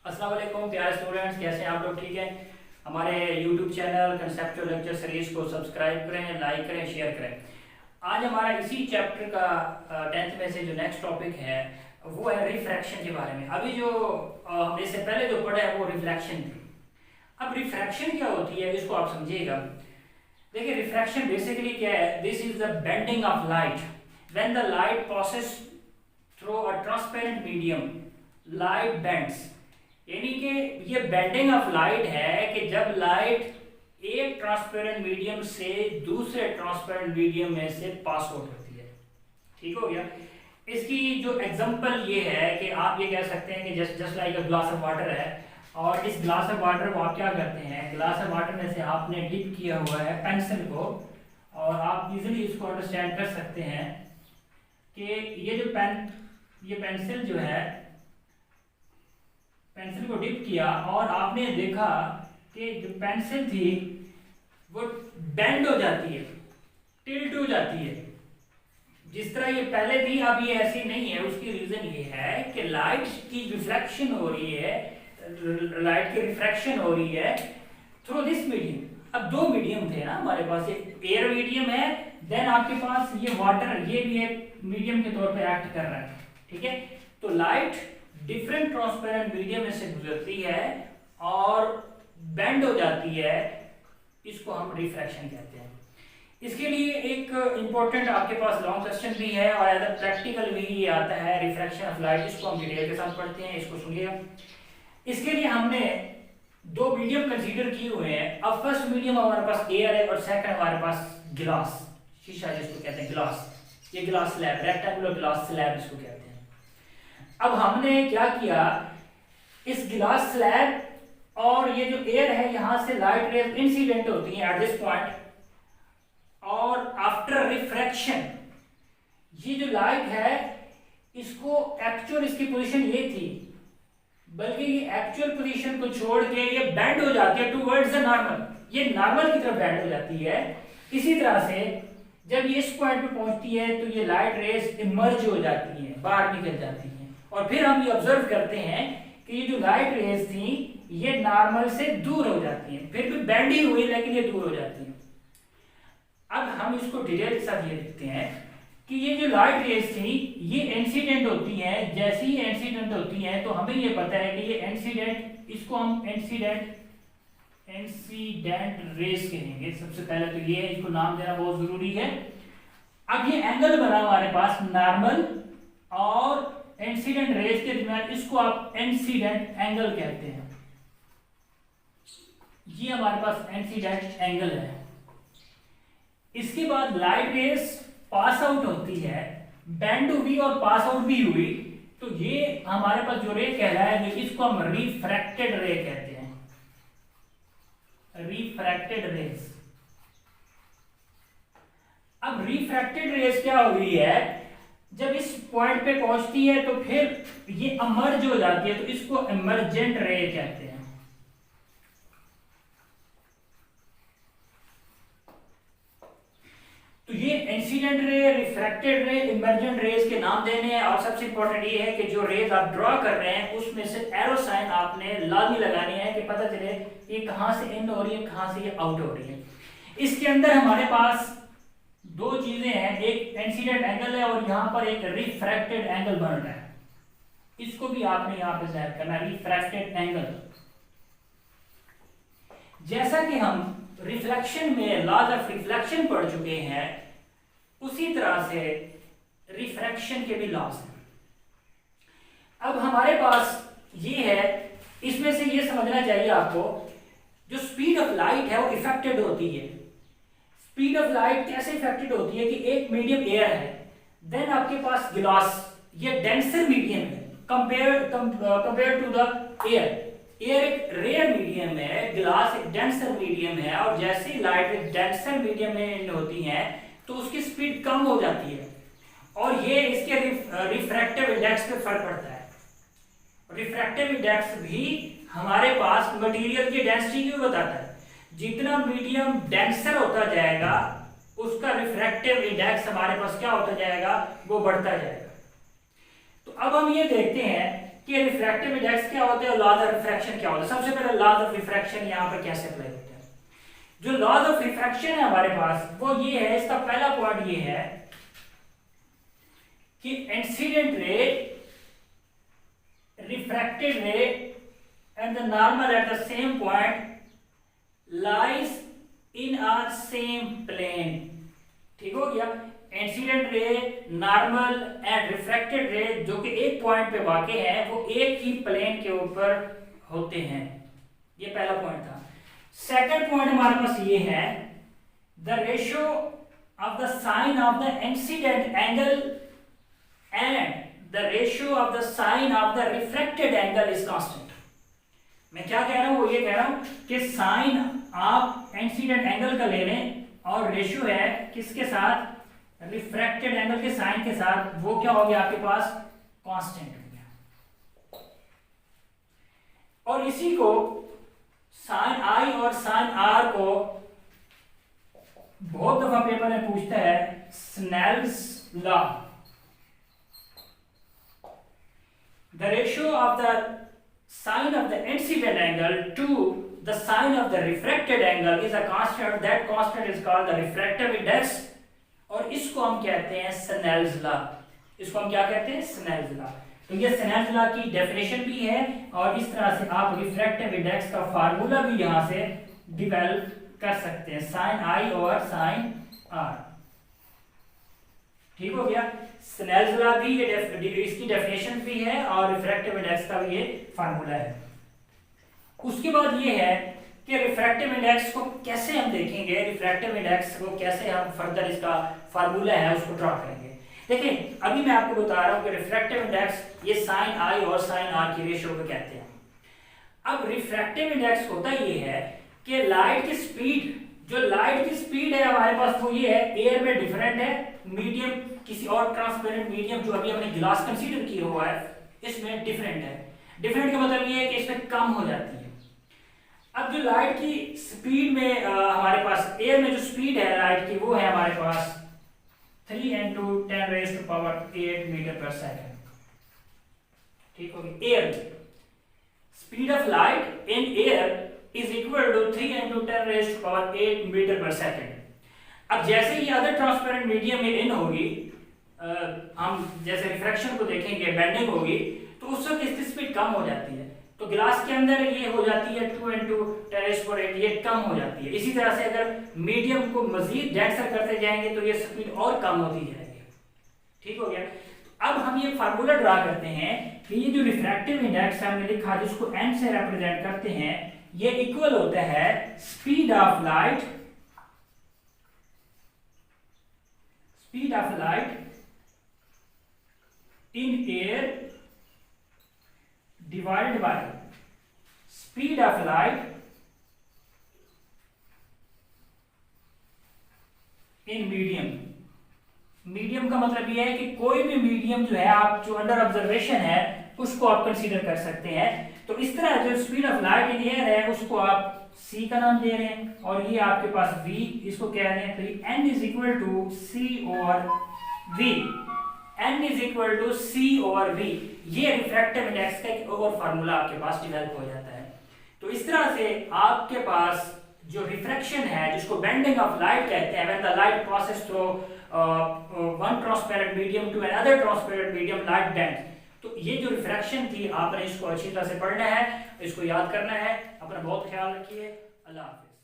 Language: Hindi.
अस्सलाम वालेकुम प्यारे स्टूडेंट्स, कैसे हैं आप लोग? ठीक है। हमारे YouTube channel conceptual lecture series को सब्सक्राइब करें, लाइक करें, शेयर करें। आज हमारा इसी चैप्टर का 10th में से जो नेक्स्ट टॉपिक है वो है रिफ्रैक्शन के बारे में। अभी जो हमने इससे पहले जो पढ़ा है वो रिफ्लेक्शन थी। अब रिफ्रैक्शन क्या होती है इसको आप समझिएगा। देखिए, रिफ्रैक्शन बेसिकली क्या है? This is the bending of light when the light passes through a transparent medium, light bends. यानी कि ये बेंडिंग ऑफ लाइट है कि जब लाइट एक ट्रांसपेरेंट मीडियम से दूसरे ट्रांसपेरेंट मीडियम में से पास आउट होती है। ठीक हो गया। इसकी जो एग्जांपल ये है कि आप ये कह सकते हैं कि just like a glass of water है, और इस ग्लास ऑफ वाटर को आप क्या करते हैं, ग्लास ऑफ वाटर में से आपने डिप किया हुआ है पेंसिल को, और आप इजीली इसको अंडरस्टैंड कर सकते हैं कि ये पेंसिल जो है, पेंसिल को डिप किया और आपने देखा कि जो पेंसिल थी वो बेंड हो जाती है, टिल्ट हो जाती है। जिस तरह ये पहले थी अब ये ऐसी नहीं है। उसकी रीजन ये है कि लाइट की रिफ्लेक्शन हो रही है, लाइट की रिफ्रैक्शन हो रही है थ्रू दिस मीडियम। अब दो मीडियम थे ना हमारे पास, एक एयर मीडियम है, देन आपके पास ये वाटर, ये भी एक मीडियम के तौर पे एक्ट कर रहा है। ठीक है। तो लाइट डिफरेंट ट्रांसपेरेंट मीडियम में से गुजरती है और बेंड हो जाती है, इसको हम रिफ्रैक्शन कहते हैं। इसके लिए एक इंपॉर्टेंट आपके पास लॉन्ग क्वेश्चन भी है और एज प्रैक्टिकल भी ये आता है, रिफ्रैक्शन ऑफ लाइट। इसको हम डिटेल के साथ पढ़ते हैं, इसको सुनिएगा। इसके लिए हमने दो मीडियम कंसीडर किए हुए हैं। अब फर्स्ट मीडियम हमारे पास एयर है और सेकंड हमारे पास गिलास, शीशा जिसको कहते हैं, गिलास। ये गिलास स्लैब, रेक्टेंगुलर गिलास स्लैब इसको कहते हैं। अब हमने क्या किया, इस गिलास स्लैब और ये जो एयर है, यहां से लाइट रेज इंसिडेंट होती है एट दिस पॉइंट, और आफ्टर रिफ्रैक्शन ये जो लाइट है इसको एक्चुअल इसकी पोजीशन ये थी, बल्कि ये एक्चुअल पोजीशन को छोड़ के ये बेंड हो जाती है टुवर्ड्स द नॉर्मल, ये नॉर्मल की तरफ बेंड हो जाती है। इसी तरह से जब ये इस पॉइंट पे पहुंचती है तो ये लाइट रेज इमर्ज हो जाती है, बाहर निकल जाती है, और फिर हम ये ऑब्जर्व करते हैं कि ये जो लाइट रेज थी ये नॉर्मल से दूर हो जाती हैं, फिर भी बेंड ही हुई लेकिन ये दूर हो जाती हैं। अब हम इसको डिटेल के साथ ये देखते हैं कि ये जो लाइट रेज थी ये इंसिडेंट होती हैं। जैसे ही इंसिडेंट होती हैं तो हमें ये पता है कि ये इंसिडेंट, इसको हम इंसिडेंट रेज कहेंगे। सबसे पहले तो ये इसको नाम देना बहुत जरूरी है। अब ये एंगल बना हमारे पास नॉर्मल और इंसिडेंट रेज के दरमियान, इसको आप इंसिडेंट एंगल कहते हैं। ये हमारे पास इंसिडेंट एंगल है। इसके बाद लाइट रेज पास आउट होती है, बेंड हुई और पास आउट भी हुई, तो ये हमारे पास जो रे कहलाएगा इसको हम रिफ्रैक्टेड रे कहते हैं, रिफ्रैक्टेड रेज। अब रिफ्रैक्टेड रेज क्या हुई है, जब इस पॉइंट पे पहुंचती है तो फिर ये इमर्ज हो जाती है, तो इसको इमर्जेंट रे कहते हैं। तो ये इंसिडेंट रे, रिफ्रैक्टेड रे, इमर्जेंट रेज के नाम देने हैं। और सबसे इंपॉर्टेंट ये है कि जो रेज आप ड्रॉ कर रहे हैं उसमें से एरो साइन आपने लाजमी लगानी है कि पता चले ये कहां से इन हो रही है, कहां से ये आउट हो रही है। इसके अंदर हमारे पास दो चीजें हैं, एक इंसिडेंट एंगल है और यहां पर एक रिफ्रैक्टेड एंगल बन रहा है। इसको भी आपने यहां पे सेट करना, रिफ्रैक्टेड एंगल। जैसा कि हम रिफ्लेक्शन में लॉज ऑफ रिफ्लेक्शन पढ़ चुके हैं, उसी तरह से रिफ्रैक्शन के भी लॉज हैं। अब हमारे पास ये है, इसमें से ये समझना चाहिए आपको, जो स्पीड ऑफ लाइट है वो इफेक्टेड होती है। स्पीड ऑफ लाइट कैसे इफेक्टेड होती है कि एक मीडियम एयर है, देन आपके पास गिलास, ये डेंसर मीडियम है compare to the air. Air एक रेयर मीडियम है, गिलास एक डेंसर मीडियम है, और जैसे ही लाइट डेंसर मीडियम में होती है तो उसकी स्पीड कम हो जाती है, और ये इसके रिफ्रैक्टिव इंडेक्स पे फर्क पड़ता है। रिफ्रैक्टिव इंडेक्स भी हमारे पास मटेरियल की डेंसिटी को बताता है। जितना मीडियम डेंसर होता जाएगा उसका रिफ्रैक्टिव इंडेक्स हमारे पास क्या होता जाएगा, वो बढ़ता जाएगा। तो अब हम ये देखते हैं कि रिफ्रैक्टिव इंडेक्स क्या होते हैं, लॉज ऑफ रिफ्रैक्शन क्या होता है। सबसे पहले लॉज ऑफ रिफ्रैक्शन यहाँ पर कैसे अप्लाई होते हैं। जो लॉज ऑफ रिफ्रैक्शन है हमारे पास वो ये है, इसका पहला पॉइंट ये है कि incident ray, refracted ray and the normal at the same point lies in a same plane. ठीक हो गया। Incident ray, normal and refracted रे जो कि एक पॉइंट पे वाक़ई है वो एक ही प्लेन के ऊपर होते हैं। ये पहला पॉइंट था। सेकंड पॉइंट हमारे पास ये है, the ratio of the sine of the incident angle and the ratio of the sine of the refracted angle is constant. मैं क्या कह रहा हूं, वो ये कह रहा हूं कि साइन आप इंसिडेंट एंगल का ले लें और रेशियो है किसके साथ, रिफ्रैक्टेड एंगल के साइन के साथ, वो क्या हो गया आपके पास, कांस्टेंट हो गया। और इसी को साइन आई और साइन आर को बहुत दफा पेपर में पूछता है, Snell's law. The ratio of the sine of the incident angle to the sine of the refracted angle is a constant. That constant is called the refractive index. और इसको हम कहते हैं स्नेल्स लॉ। इसको हम क्या कहते हैं, स्नेल्स लॉ। तो ये स्नेल्स लॉ की डेफिनेशन भी है और इस तरह से आप रिफ्रैक्टिव इंडेक्स का फार्मूला भी यहाँ से डिवेल्प कर सकते हैं, साइन आई और साइन आर। ठीक हो गया। स्नेल्स लॉ भी ये इसकी डेफिनेशन भी है और रिफ्रैक्टिव इंडेक्स का भी ये फार्मूला है। उसके बाद ये है कि रिफ्रैक्टिव इंडेक्स को कैसे हम देखेंगे, रिफ्रैक्टिव इंडेक्स को कैसे हम फर्दर इसका फार्मूला है उसको ड्रॉ करेंगे। देखिए अभी मैं आपको बता रहा हूं कि रिफ्रैक्टिव इंडेक्स ये साइन आई और साइन आर की रेशियो को कहते हैं। अब रिफ्रैक्टिव इंडेक्स होता ये है कि लाइट की स्पीड, जो लाइट की स्पीड है हमारे पास वो ये है, एयर में डिफरेंट है, मीडियम किसी और ट्रांसपेरेंट मीडियम जो अभी हमने ग्लास कंसीडर किया हुआ है इसमें डिफरेंट है। डिफरेंट का मतलब ये है कि इसमें कम हो जाती है। अब जो लाइट की स्पीड में हमारे पास एयर में जो स्पीड है लाइट की वो है हमारे पास 3 × 10⁸ मीटर पर सेकेंड। ठीक हो गया। Air speed of light in air is equal to 3 × 10⁸ metre per second. अब जैसे ही अदर ट्रांसपेरेंट मीडियम में इन होगी, हम जैसे रिफ्रैक्शन को देखेंगे, बेंडिंग होगी, तो उस वक्त इसकी स्पीड कम हो जाती है। तो ग्लास के अंदर ये हो जाती है 2 × 10⁸, ये कम हो जाती है। इसी तरह से अगर मीडियम को मजीद डेंसर करते जाएंगे तो ये स्पीड और कम होती जाएगी। ठीक हो गया। अब हम ये फार्मूला ड्रा करते हैं कि ये जो रिफ्रैक्टिव इंडेक्स हमने लिखा जिसको n से रिप्रेजेंट करते हैं, ये इक्वल होता है speed of light, speed of light in air divided by speed of light in medium. Medium का मतलब यह है कि कोई भी मीडियम जो है आप जो अंडर ऑब्जर्वेशन है उसको आप कंसीडर कर सकते हैं। तो इस तरह जो speed of light in air है उसको आप c का नाम दे रहे हैं और ये आपके पास v, इसको कह रहे हैं। तो ये n is equal to c और v, n is equal to c और v। ये रिफ्रैक्टिव इंडेक्स का एक और फार्मूला आपके पास डेवलप हो जाता है। तो इस तरह से आपके पास जो रिफ्रैक्शन है जिसको बेंडिंग ऑफ लाइट कहते हैं, when the light passes through one transparent medium to another transparent medium, light bends. तो ये जो रिफ्रैक्शन थी आपने इसको अच्छी तरह से पढ़ना है, इसको याद करना है। अपना बहुत ख्याल रखिए। अल्लाह हाफिज।